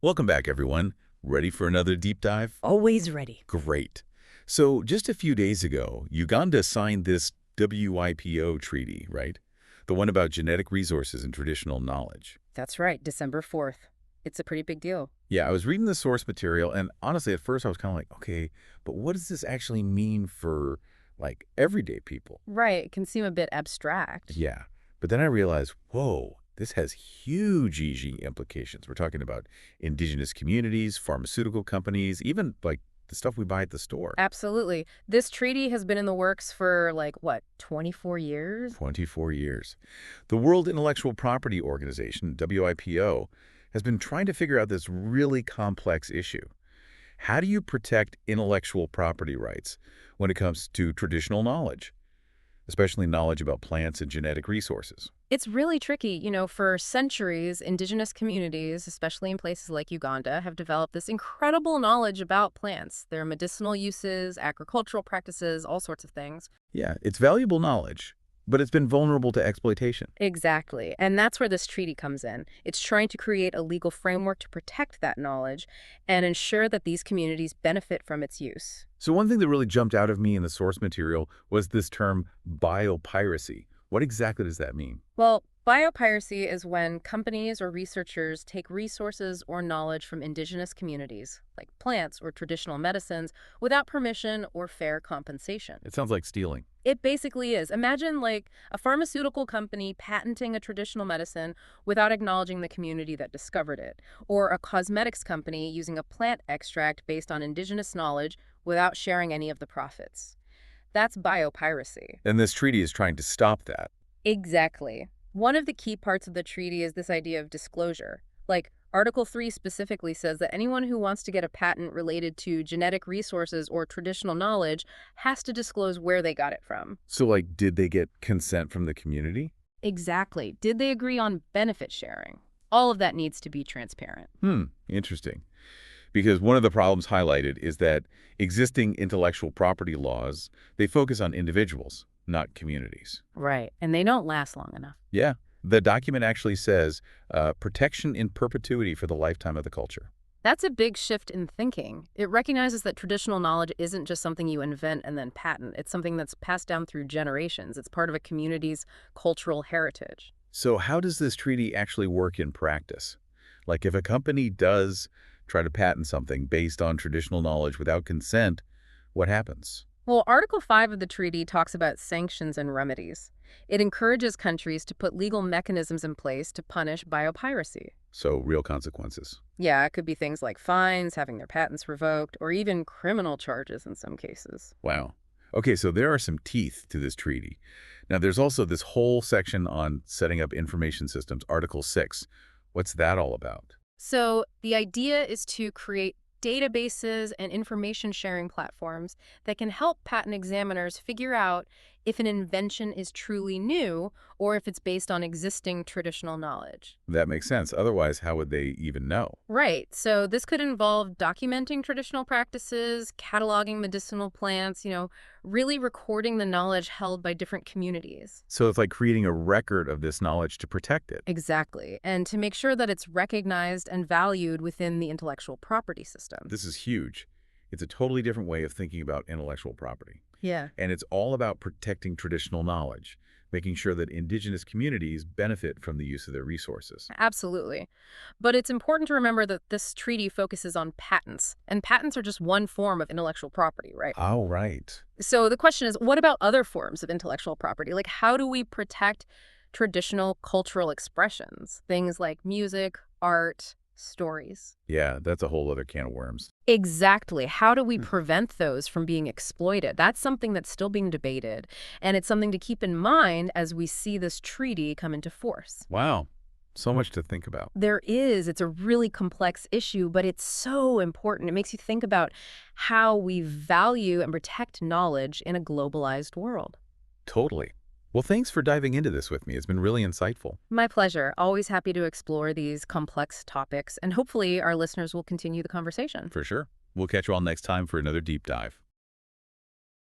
Welcome back, everyone. Ready for another deep dive? Always ready. Great. So just a few days ago, Uganda signed this WIPO treaty, right? The one about genetic resources and traditional knowledge. That's right, December 4th. It's a pretty big deal. Yeah, I was reading the source material, and honestly, at first I was kind of like, okay, but what does this actually mean for, like, everyday people? Right, it can seem a bit abstract. Yeah. But then I realized, whoa, this has huge EG implications. We're talking about indigenous communities, pharmaceutical companies, even, like, the stuff we buy at the store. Absolutely. This treaty has been in the works for, like, what, 24 years? 24 years. The World Intellectual Property Organization, WIPO, has been trying to figure out this really complex issue. How do you protect intellectual property rights when it comes to traditional knowledge, especially knowledge about plants and genetic resources? It's really tricky. For centuries, indigenous communities, especially in places like Uganda, have developed this incredible knowledge about plants, their medicinal uses, agricultural practices, all sorts of things. Yeah, it's valuable knowledge, but it's been vulnerable to exploitation. Exactly. And that's where this treaty comes in. It's trying to create a legal framework to protect that knowledge and ensure that these communities benefit from its use. So one thing that really jumped out of me in the source material was this term biopiracy. What exactly does that mean? Well, biopiracy is when companies or researchers take resources or knowledge from indigenous communities, like plants or traditional medicines, without permission or fair compensation. It sounds like stealing. It basically is. Imagine like a pharmaceutical company patenting a traditional medicine without acknowledging the community that discovered it, or a cosmetics company using a plant extract based on indigenous knowledge without sharing any of the profits. That's biopiracy. And this treaty is trying to stop that. Exactly. One of the key parts of the treaty is this idea of disclosure. Like, Article 3 specifically says that anyone who wants to get a patent related to genetic resources or traditional knowledge has to disclose where they got it from. So, like, did they get consent from the community? Exactly. Did they agree on benefit sharing? All of that needs to be transparent. Interesting. Because one of the problems highlighted is that existing intellectual property laws, they focus on individuals, not communities. Right. And they don't last long enough. Yeah. The document actually says protection in perpetuity for the lifetime of the culture. That's a big shift in thinking. It recognizes that traditional knowledge isn't just something you invent and then patent. It's something that's passed down through generations. It's part of a community's cultural heritage. So how does this treaty actually work in practice? Like if a company does try to patent something based on traditional knowledge without consent, what happens? Well, Article 5 of the treaty talks about sanctions and remedies. It encourages countries to put legal mechanisms in place to punish biopiracy. So real consequences. Yeah, it could be things like fines, having their patents revoked, or even criminal charges in some cases. Wow. Okay, so there are some teeth to this treaty. Now, there's also this whole section on setting up information systems, Article 6. What's that all about? So the idea is to create databases and information sharing platforms that can help patent examiners figure out if an invention is truly new or if it's based on existing traditional knowledge. That makes sense. Otherwise, how would they even know? Right. So this could involve documenting traditional practices, cataloging medicinal plants, really recording the knowledge held by different communities. So it's like creating a record of this knowledge to protect it. Exactly. And to make sure that it's recognized and valued within the intellectual property system. This is huge. It's a totally different way of thinking about intellectual property. Yeah. And it's all about protecting traditional knowledge, making sure that indigenous communities benefit from the use of their resources. Absolutely. But it's important to remember that this treaty focuses on patents, and patents are just one form of intellectual property, right? Oh, right. So the question is, what about other forms of intellectual property? Like, how do we protect traditional cultural expressions? Things like music, art, stories. Yeah, that's a whole other can of worms. Exactly. How do we prevent those from being exploited? That's something that's still being debated, and it's something to keep in mind as we see this treaty come into force. Wow. So much to think about. There is. It's a really complex issue, but it's so important. It makes you think about how we value and protect knowledge in a globalized world. Totally. Well, thanks for diving into this with me. It's been really insightful. My pleasure. Always happy to explore these complex topics, and hopefully our listeners will continue the conversation. For sure. We'll catch you all next time for another deep dive.